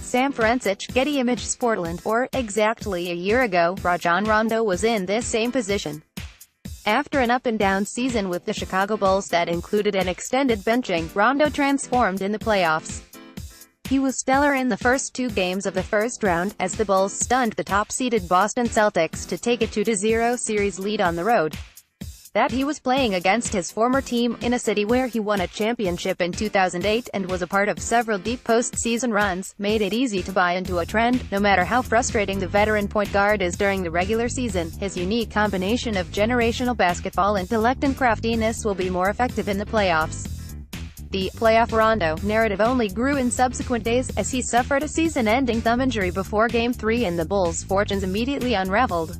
Sam Forencich, Getty ImagesPORTLAND. Or, exactly a year ago, Rajon Rondo was in this same position. After an up-and-down season with the Chicago Bulls that included an extended benching, Rondo transformed in the playoffs. He was stellar in the first two games of the first round, as the Bulls stunned the top-seeded Boston Celtics to take a 2-0 series lead on the road. That he was playing against his former team, in a city where he won a championship in 2008 and was a part of several deep postseason runs, made it easy to buy into a trend. No matter how frustrating the veteran point guard is during the regular season, his unique combination of generational basketball intellect and craftiness will be more effective in the playoffs. The "playoff Rondo" narrative only grew in subsequent days, as he suffered a season-ending thumb injury before Game 3 and the Bulls' fortunes immediately unraveled.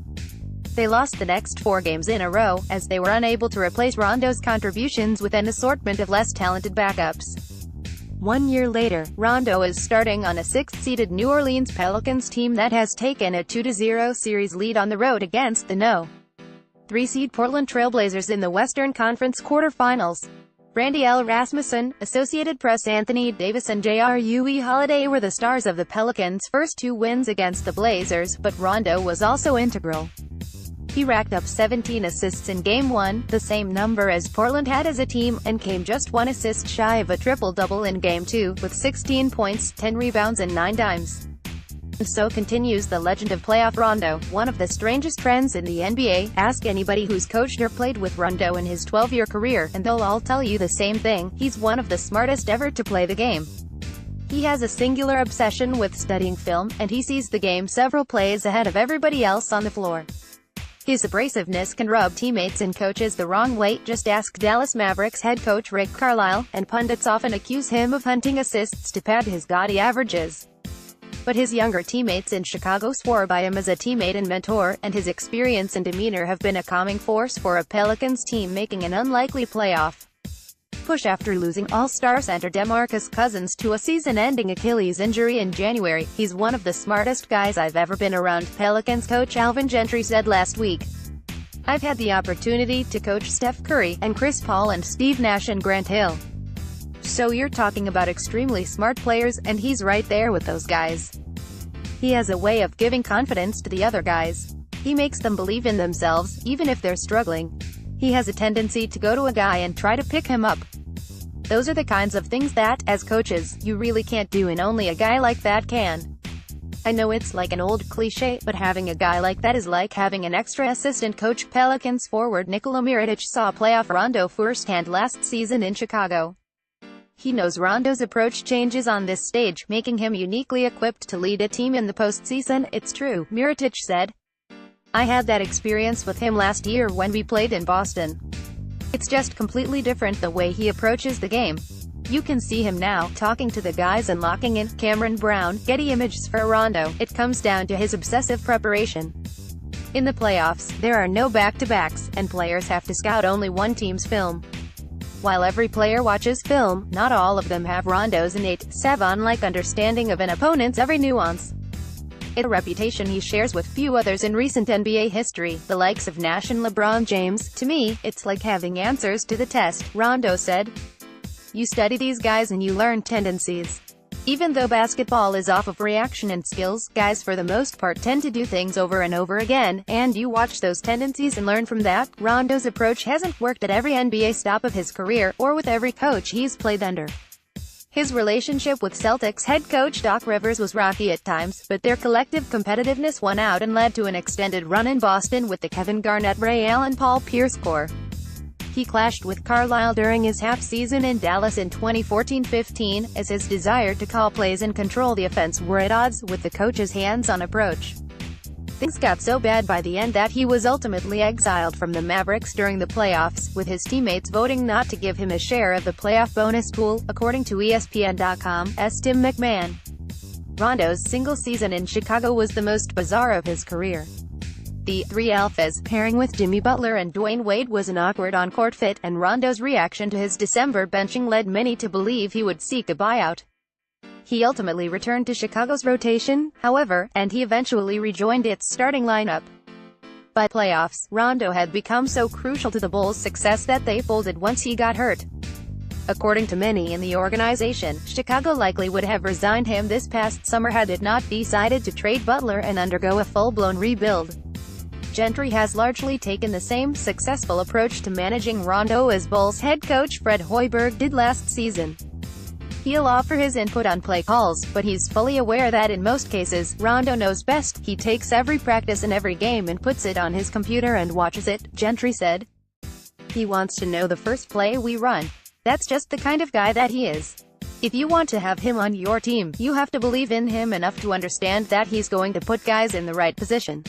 They lost the next 4 games in a row, as they were unable to replace Rondo's contributions with an assortment of less talented backups. 1 year later, Rondo is starting on a 6th-seeded New Orleans Pelicans team that has taken a 2-0 series lead on the road against the No. 3-seed Portland Trail Blazers in the Western Conference quarterfinals. Randy L. Rasmussen, Associated Press. Anthony Davis and Jrue Holiday were the stars of the Pelicans' first 2 wins against the Blazers, but Rondo was also integral. He racked up 17 assists in Game 1, the same number as Portland had as a team, and came just 1 assist shy of a triple-double in Game 2, with 16 points, 10 rebounds and 9 dimes. And so continues the legend of playoff Rondo, one of the strangest trends in the NBA. Ask anybody who's coached or played with Rondo in his 12-year career, and they'll all tell you the same thing: he's one of the smartest ever to play the game. He has a singular obsession with studying film, and he sees the game several plays ahead of everybody else on the floor. His abrasiveness can rub teammates and coaches the wrong way. Just ask Dallas Mavericks head coach Rick Carlisle, and pundits often accuse him of hunting assists to pad his gaudy averages. But his younger teammates in Chicago swore by him as a teammate and mentor, and his experience and demeanor have been a calming force for a Pelicans team making an unlikely playoff push after losing All-Star center DeMarcus Cousins to a season-ending Achilles injury in January. He's one of the smartest guys I've ever been around, Pelicans coach Alvin Gentry said last week. I've had the opportunity to coach Steph Curry, and Chris Paul and Steve Nash and Grant Hill. So you're talking about extremely smart players, and he's right there with those guys. He has a way of giving confidence to the other guys. He makes them believe in themselves, even if they're struggling. He has a tendency to go to a guy and try to pick him up. Those are the kinds of things that, as coaches, you really can't do, and only a guy like that can. I know it's like an old cliche, but having a guy like that is like having an extra assistant coach. Pelicans forward Nikola Mirotic saw playoff Rondo firsthand last season in Chicago. He knows Rondo's approach changes on this stage, making him uniquely equipped to lead a team in the postseason. It's true, Mirotic said. I had that experience with him last year when we played in Boston. It's just completely different the way he approaches the game. You can see him now, talking to the guys and locking in. Cameron Brown, Getty Images. For Rondo, it comes down to his obsessive preparation. In the playoffs, there are no back-to-backs, and players have to scout only one team's film. While every player watches film, not all of them have Rondo's innate, savant-like understanding of an opponent's every nuance. It's a reputation he shares with few others in recent NBA history, the likes of Nash and LeBron James. To me, it's like having answers to the test, Rondo said. You study these guys and you learn tendencies. Even though basketball is off of reaction and skills, guys for the most part tend to do things over and over again, and you watch those tendencies and learn from that. Rondo's approach hasn't worked at every NBA stop of his career, or with every coach he's played under. His relationship with Celtics head coach Doc Rivers was rocky at times, but their collective competitiveness won out and led to an extended run in Boston with the Kevin Garnett, Ray Allen, Paul Pierce core. He clashed with Carlisle during his half-season in Dallas in 2014-15, as his desire to call plays and control the offense were at odds with the coach's hands-on approach. Things got so bad by the end that he was ultimately exiled from the Mavericks during the playoffs, with his teammates voting not to give him a share of the playoff bonus pool, according to ESPN.com's Tim McMahon. Rondo's single season in Chicago was the most bizarre of his career. The Three Alphas pairing with Jimmy Butler and Dwayne Wade was an awkward on-court fit, and Rondo's reaction to his December benching led many to believe he would seek a buyout. He ultimately returned to Chicago's rotation, however, and he eventually rejoined its starting lineup. By playoffs, Rondo had become so crucial to the Bulls' success that they folded once he got hurt. According to many in the organization, Chicago likely would have resigned him this past summer had it not decided to trade Butler and undergo a full-blown rebuild. Gentry has largely taken the same successful approach to managing Rondo as Bulls head coach Fred Hoiberg did last season. He'll offer his input on play calls, but he's fully aware that in most cases, Rondo knows best. He takes every practice and every game and puts it on his computer and watches it, Gentry said. He wants to know the first play we run. That's just the kind of guy that he is. If you want to have him on your team, you have to believe in him enough to understand that he's going to put guys in the right position.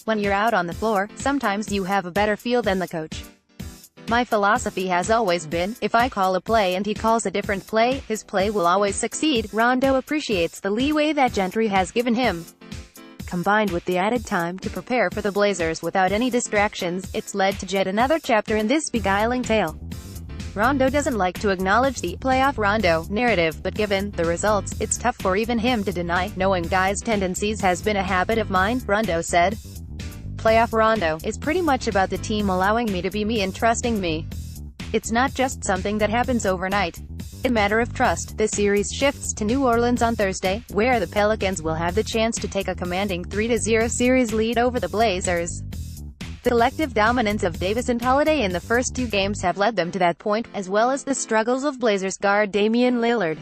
When you're out on the floor, sometimes you have a better feel than the coach. My philosophy has always been, if I call a play and he calls a different play, his play will always succeed. Rondo appreciates the leeway that Gentry has given him. Combined with the added time to prepare for the Blazers without any distractions, it's led to yet another chapter in this beguiling tale. Rondo doesn't like to acknowledge the playoff Rondo narrative, but given the results, it's tough for even him to deny. Knowing guys' tendencies has been a habit of mine, Rondo said. Playoff Rondo is pretty much about the team allowing me to be me and trusting me. It's not just something that happens overnight. It's a matter of trust. The series shifts to New Orleans on Thursday, where the Pelicans will have the chance to take a commanding 3-0 series lead over the Blazers. The collective dominance of Davis and Holiday in the first two games have led them to that point, as well as the struggles of Blazers guard Damian Lillard.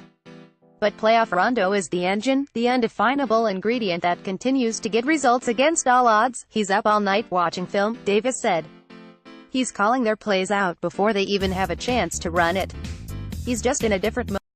But playoff Rondo is the engine, the undefinable ingredient that continues to get results against all odds. He's up all night watching film, Davis said. He's calling their plays out before they even have a chance to run it. He's just in a different mode.